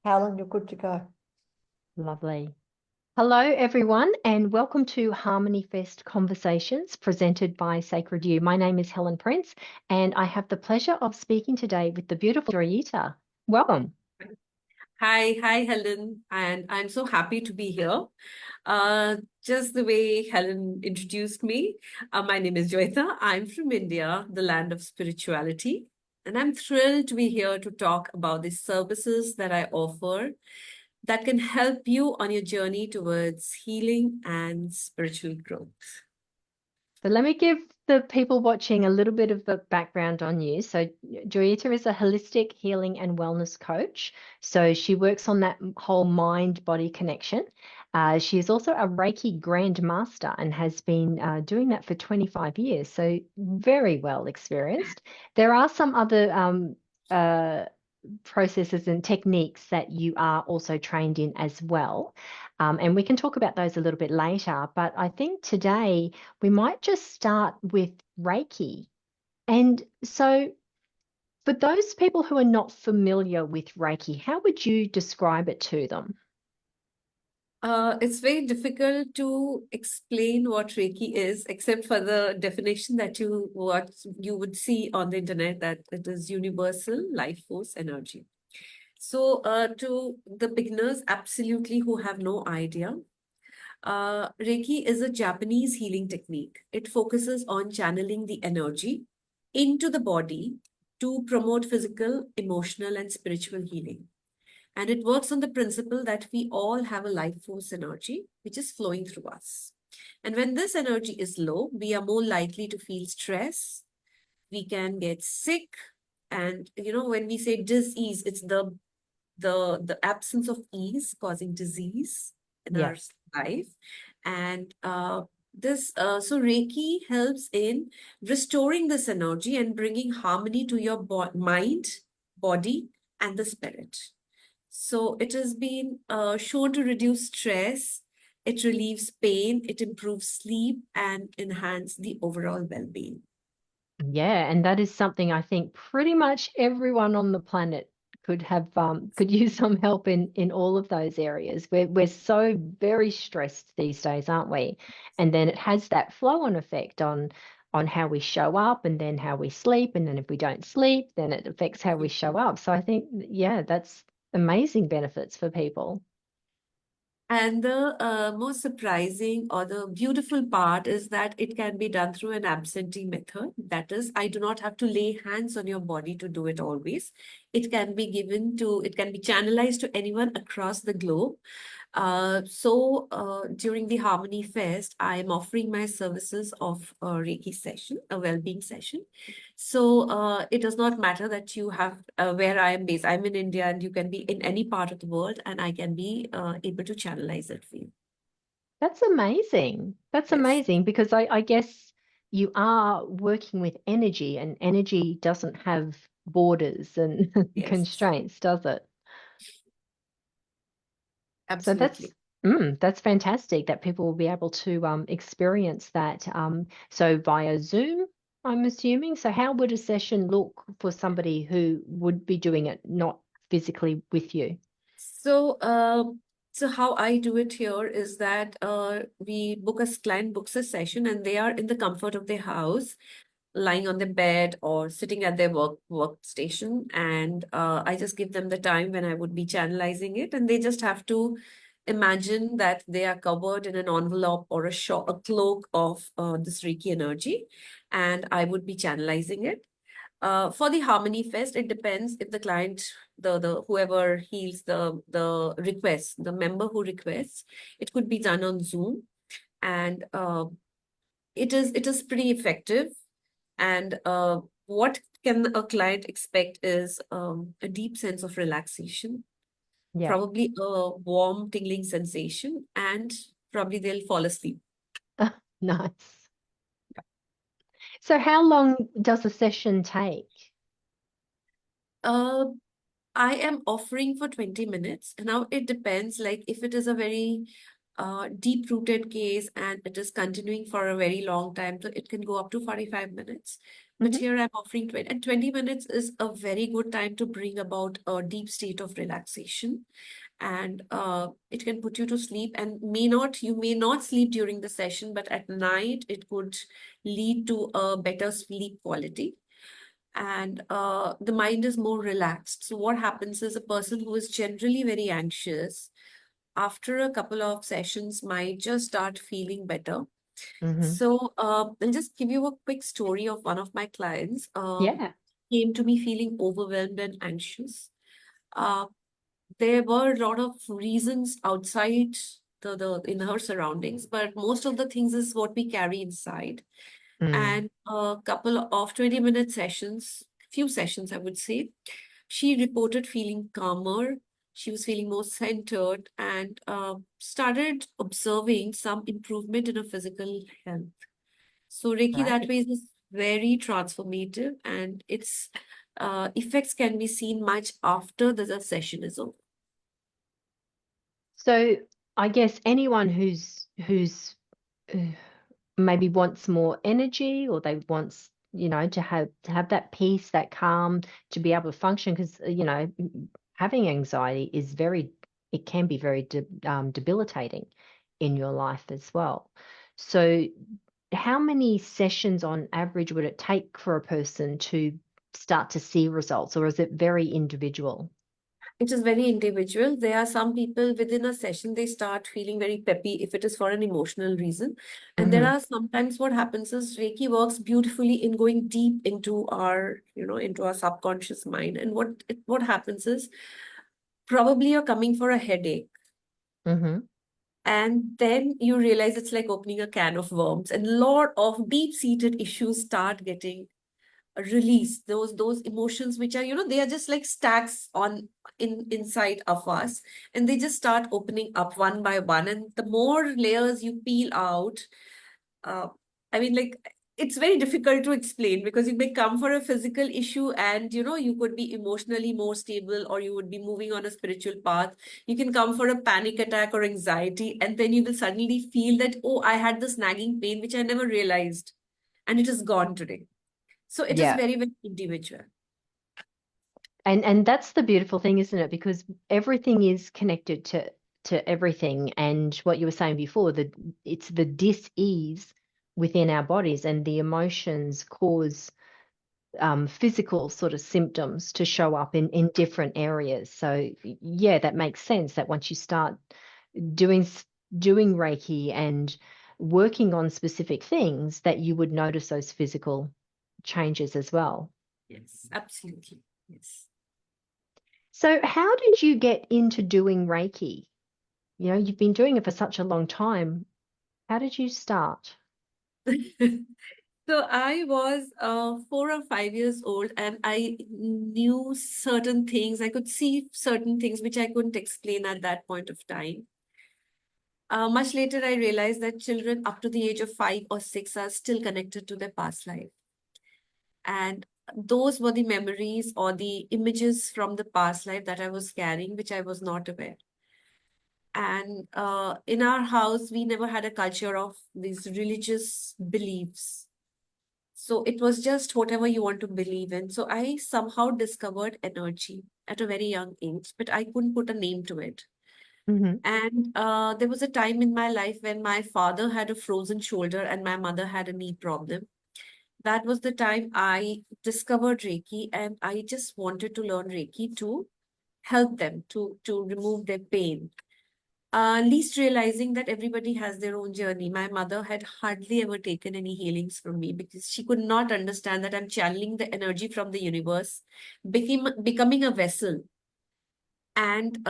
Helen, you're good to go. Lovely. Hello, everyone, and welcome to Harmony Fest Conversations presented by Sacred You. My name is Helen Prince, and I have the pleasure of speaking today with the beautiful Joyita. Welcome. Hi, Helen, and I'm so happy to be here. Just the way Helen introduced me, my name is Joyita. I'm from India, the land of spirituality, and I'm thrilled to be here to talk about the services that I offer that can help you on your journey towards healing and spiritual growth. So let me give the people watching a little bit of the background on you. So Joyita is a holistic healing and wellness coach. So she works on that whole mind-body connection. She is also a Reiki Grand Master and has been doing that for 25 years. So very well experienced. There are some other processes and techniques that you are also trained in as well. And we can talk about those a little bit later. But I think today we might just start with Reiki. And so, for those people who are not familiar with Reiki, how would you describe it to them? It's very difficult to explain what Reiki is, except for the definition that what you would see on the internet, that it is universal life force energy. So, to the beginners, absolutely, who have no idea, Reiki is a Japanese healing technique. It focuses on channeling the energy into the body to promote physical, emotional, and spiritual healing. And it works on the principle that we all have a life force energy which is flowing through us. And when this energy is low, we are more likely to feel stress. We can get sick. And when we say disease, it's the absence of ease causing disease in Yeah. our life. And so Reiki helps in restoring this energy and bringing harmony to your mind, body, and the spirit. So it has been shown to reduce stress, it relieves pain, it improves sleep, and enhance the overall well-being. Yeah, and that is something I think pretty much everyone on the planet could use some help in all of those areas. We're so very stressed these days, aren't we? And then it has that flow-on effect on how we show up and then how we sleep. And then if we don't sleep, then it affects how we show up. So I think, yeah, that's amazing benefits for people. And the most surprising or the beautiful part is that it can be done through an absentee method. That is, I do not have to lay hands on your body to do it always. It can be channelized to anyone across the globe. During the Harmony Fest, I am offering my services of a Reiki session, a well-being session. So it does not matter that you have where I am based. I'm in India, and you can be in any part of the world, and I can be able to channelize it for you. That's amazing. That's Yes. amazing because I guess you are working with energy and energy doesn't have borders and Yes, constraints, does it? So absolutely. that's fantastic that people will be able to experience that. So via Zoom, I'm assuming. So how would a session look for somebody who would be doing it not physically with you? So how I do it here is that client books a session, and they are in the comfort of their house, lying on their bed or sitting at their workstation, and I just give them the time when I would be channelizing it, and they just have to imagine that they are covered in an envelope or a cloak of this Reiki energy, and I would be channelizing it. For the Harmony Fest, it depends if the client, the whoever heals the request, the member who requests, it could be done on Zoom, and it is pretty effective. And what can a client expect is a deep sense of relaxation, Yeah. probably a warm, tingling sensation, and probably they'll fall asleep. Nice. So how long does a session take? Uh, I am offering for 20 minutes. Now it depends, like if it is a very deep-rooted case and it is continuing for a very long time, so it can go up to 45 minutes. but Hmm. here I'm offering 20, and 20 minutes is a very good time to bring about a deep state of relaxation. And it can put you to sleep, and you may not sleep during the session, but at night it could lead to a better sleep quality. And the mind is more relaxed. So what happens is a person who is generally very anxious, after a couple of sessions might just start feeling better. Hmm. So I'll just give you a quick story of one of my clients. Yeah. Came to me feeling overwhelmed and anxious. Uh, there were a lot of reasons outside the in her surroundings, but most of the things is what we carry inside. Mm. And a couple of 20-minute sessions, few sessions, I would say, she reported feeling calmer. She was feeling more centered and started observing some improvement in her physical health. So Reiki that Right. way is very transformative, and its effects can be seen much after the session is over. So I guess anyone who's uh, maybe wants more energy, or they wants, to have that peace, that calm, to be able to function, because having anxiety is it can be very debilitating in your life as well. So how many sessions on average would it take for a person to start to see results, or is it very individual? It is very individual. There are some people within a session, they start feeling very peppy if it is for an emotional reason. And there Hmm. are sometimes what happens is Reiki works beautifully in going deep into into our subconscious mind. And what happens is probably you're coming for a headache. Hmm. And then you realize it's like opening a can of worms, and a lot of deep-seated issues start getting release those emotions which are they are just like stacks on inside of us, and they just start opening up one by one, and the more layers you peel out, uh, I mean, like, it's very difficult to explain because you may come for a physical issue and you could be emotionally more stable, or you would be moving on a spiritual path. You can come for a panic attack or anxiety, and then you will suddenly feel that, oh, I had this nagging pain which I never realized, and it is gone today. So it is Yeah. very, very individual. And that's the beautiful thing, isn't it? Because everything is connected to everything. And what you were saying before, it's the dis-ease within our bodies, and the emotions cause physical sort of symptoms to show up in different areas. So yeah, that makes sense that once you start doing doing Reiki and working on specific things, that you would notice those physical changes as well. Yes, absolutely. Yes. So how did you get into doing Reiki? You've been doing it for such a long time. How did you start? So I was 4 or 5 years old, and I knew certain things. I could see certain things which I couldn't explain at that point of time. Much later, I realized that children up to the age of 5 or 6 are still connected to their past life. And those were the memories or the images from the past life that I was carrying, which I was not aware. And in our house, we never had a culture of these religious beliefs. So it was just whatever you want to believe in. So I somehow discovered energy at a very young age, but I couldn't put a name to it. Hmm. And there was a time in my life when my father had a frozen shoulder and my mother had a knee problem. That was the time I discovered Reiki, and I just wanted to learn Reiki to help them to remove their pain. Least realizing that everybody has their own journey. My mother had hardly ever taken any healings from me because she could not understand that I'm channeling the energy from the universe, becoming a vessel. And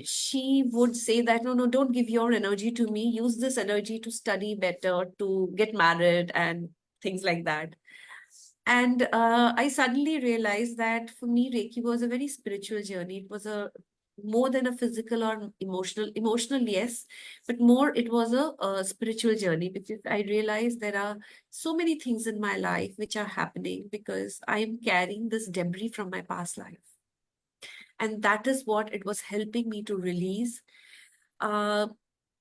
she would say that, no, no, don't give your energy to me. Use this energy to study better, to get married, and things like that. And I suddenly realized that for me, Reiki was a very spiritual journey. It was a more than a physical or emotional, yes, but more it was a spiritual journey, because I realized there are so many things in my life which are happening because I am carrying this debris from my past life. And that is what it was helping me to release. Uh,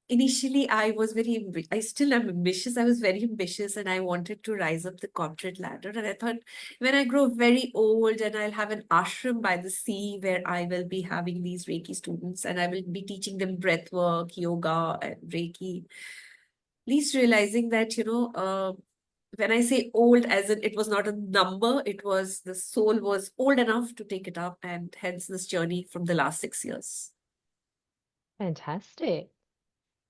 initially I was I still am ambitious. I was very ambitious and I wanted to rise up the corporate ladder. And I thought when I grow very old and I'll have an ashram by the sea where I will be having these Reiki students and I will be teaching them breath work, yoga, and Reiki. Least realizing that, when I say old, as in it was not a number, it was the soul was old enough to take it up, and hence this journey from the last 6 years. Fantastic.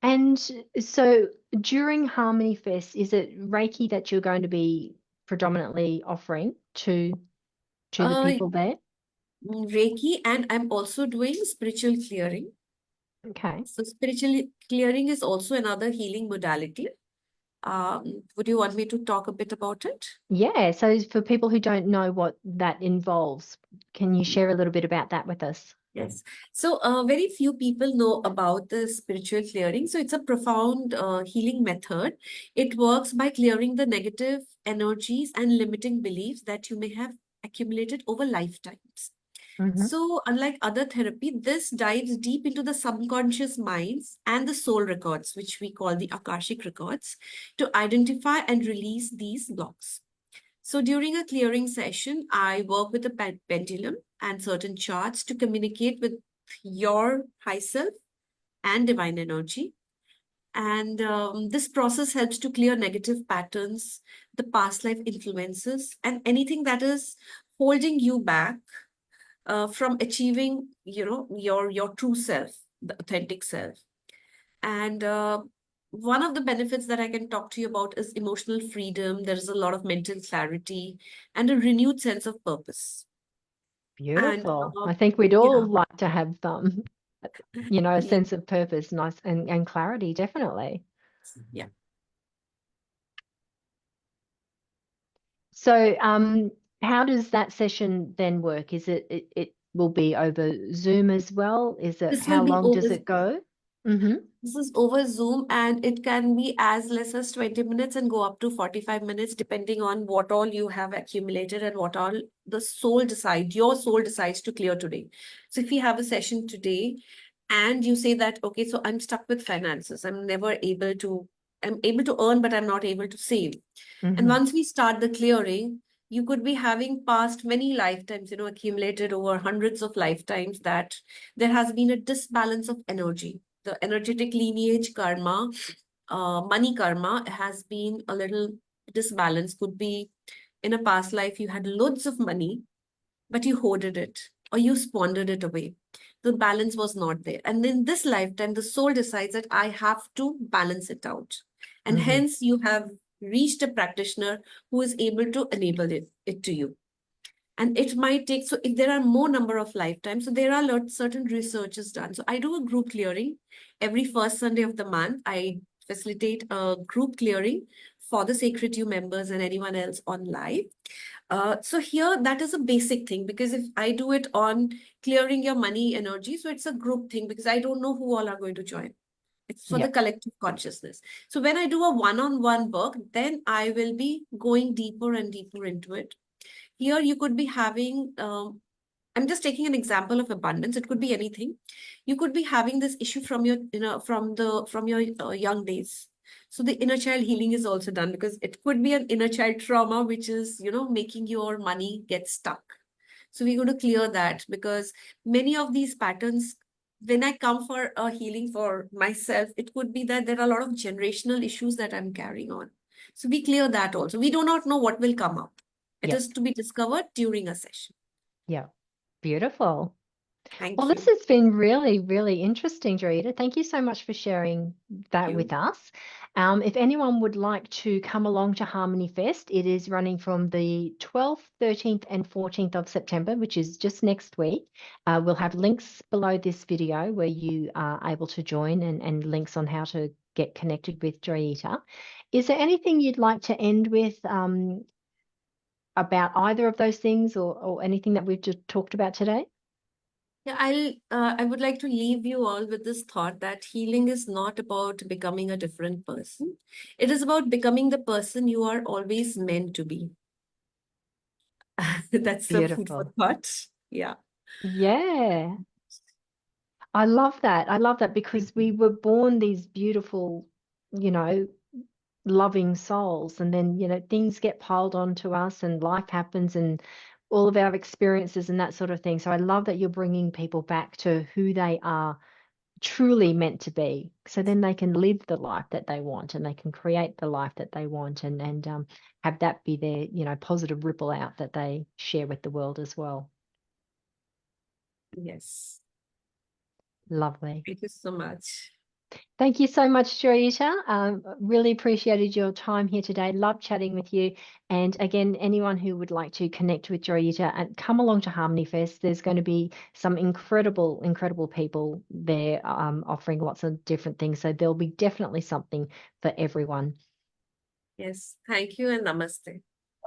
And so during Harmony Fest, is it Reiki that you're going to be predominantly offering to the Uh, people there? Reiki, and I'm also doing spiritual clearing. Okay. So spiritual clearing is also another healing modality. Would you want me to talk a bit about it? Yeah. So for people who don't know what that involves, can you share a little bit about that with us? Yes. So, very few people know about the spiritual clearing. So, it's a profound healing method. It works by clearing the negative energies and limiting beliefs that you may have accumulated over lifetimes. Mm-hmm. So, unlike other therapy, this dives deep into the subconscious minds and the soul records, which we call the Akashic records, to identify and release these blocks. So during a clearing session, I work with a pendulum and certain charts to communicate with your high self and divine energy. And this process helps to clear negative patterns, the past life influences, and anything that is holding you back from achieving, your true self, the authentic self. And one of the benefits that I can talk to you about is emotional freedom. There is a lot of mental clarity and a renewed sense of purpose. And Beautiful. I think we'd all yeah, like to have a yeah, sense of purpose, nice and clarity, definitely. yeah. So, how does that session then work? Is it will be over Zoom as well? Is it This will how be long over. does it go? Mm-hmm. This is over Zoom, and it can be as less as 20 minutes and go up to 45 minutes, depending on what all you have accumulated and what all your soul decides to clear today. So if you have a session today and you say that, okay, so I'm stuck with finances, I'm able to earn, but I'm not able to save. And Mm-hmm. once we start the clearing, you could be having passed many lifetimes, accumulated over hundreds of lifetimes, that there has been a disbalance of energy. The energetic lineage karma, money karma has been a little disbalanced. Could be in a past life you had loads of money, but you hoarded it or you squandered it away. The balance was not there. And in this lifetime, the soul decides that I have to balance it out. And Mm-hmm. hence, you have reached a practitioner who is able to enable it to you. And it might take, so if there are more number of lifetimes, so there are certain researches done. So I do a group clearing every first Sunday of the month. I facilitate a group clearing for the Sacred You members and anyone else on live. So here that is a basic thing, because if I do it on clearing your money energy, so it's a group thing because I don't know who all are going to join. It's for the Yeah. collective consciousness. So when I do a one-on-one work, then I will be going deeper and deeper into it. Here you could be having, I'm just taking an example of abundance. It could be anything. You could be having this issue from your, from your young days. So the inner child healing is also done, because it could be an inner child trauma, which is, making your money get stuck. So we're going to clear that, because many of these patterns, when I come for a healing for myself, it could be that there are a lot of generational issues that I'm carrying on. So we clear that also. We do not know what will come up. It Yeah. is to be discovered during a session. Yeah. Beautiful. Well, Thank this you. has been really, really interesting, Joyita. Thank you so much for sharing Thank that you. with us. If anyone would like to come along to Harmony Fest, it is running from the 12th, 13th, and 14th of September, which is just next week. We'll have links below this video where you are able to join, and links on how to get connected with Joyita. Is there anything you'd like to end with about either of those things, or anything that we've just talked about today? Yeah, I would like to leave you all with this thought that healing is not about becoming a different person. It is about becoming the person you are always meant to be. That's the food for Beautiful. thought. Yeah. Yeah. I love that. I love that because we were born these beautiful, you know, loving souls, and then, things get piled onto us and life happens and all of our experiences and that sort of thing. So I love that you're bringing people back to who they are truly meant to be, so then they can live the life that they want and they can create the life that they want, and have that be their, positive ripple out that they share with the world as well. Yes. Lovely. Thank you so much. Thank you so much, Joyita. Really appreciated your time here today. Love chatting with you. And again, anyone who would like to connect with Joyita, and come along to Harmony Fest. There's going to be some incredible, incredible people there, offering lots of different things. So there'll be definitely something for everyone. Yes. Thank you and namaste.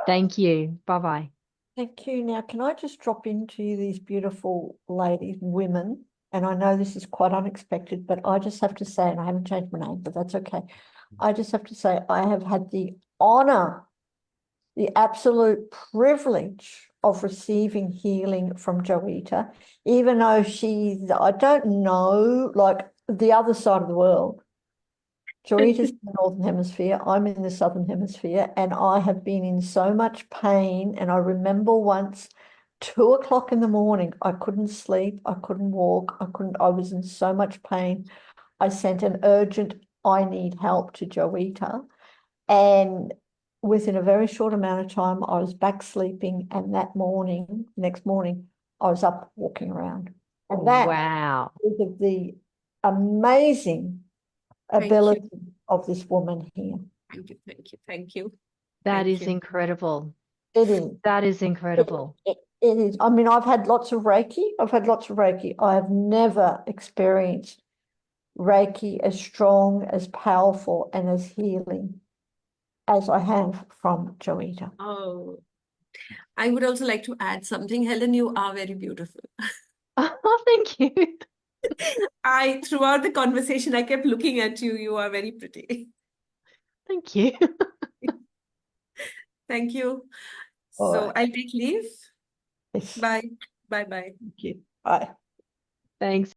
Thank you. Bye-bye. Thank you. Now, can I just drop into these beautiful ladies, women? And I know this is quite unexpected, but I just have to say, and I haven't changed my name, but that's okay. I just have to say, I have had the honor, the absolute privilege of receiving healing from Joyita, even though she's, I don't know, like the other side of the world. Joyita's in the Northern Hemisphere, I'm in the Southern Hemisphere, and I have been in so much pain. And I remember once, 2 o'clock in the morning, I couldn't sleep, I couldn't walk, I was in so much pain. I sent an urgent, I need help to Joyita. And within a very short amount of time, I was back sleeping. And that morning, next morning, I was up walking around. And that Wow. is of the amazing Thank you. ability of this woman here. Thank you. Thank you. Thank you. That Thank is you. incredible. It is. That is incredible. It is. I mean, I've had lots of Reiki. I have never experienced Reiki as strong, as powerful, and as healing as I have from Joyita. Oh, I would also like to add something. Helen, you are very beautiful. Oh, thank you. Throughout the conversation, I kept looking at you. You are very pretty. Thank you. Thank you. All So right. I'll take leave. Yes. Bye. Bye bye. Thank you. Bye. Thanks.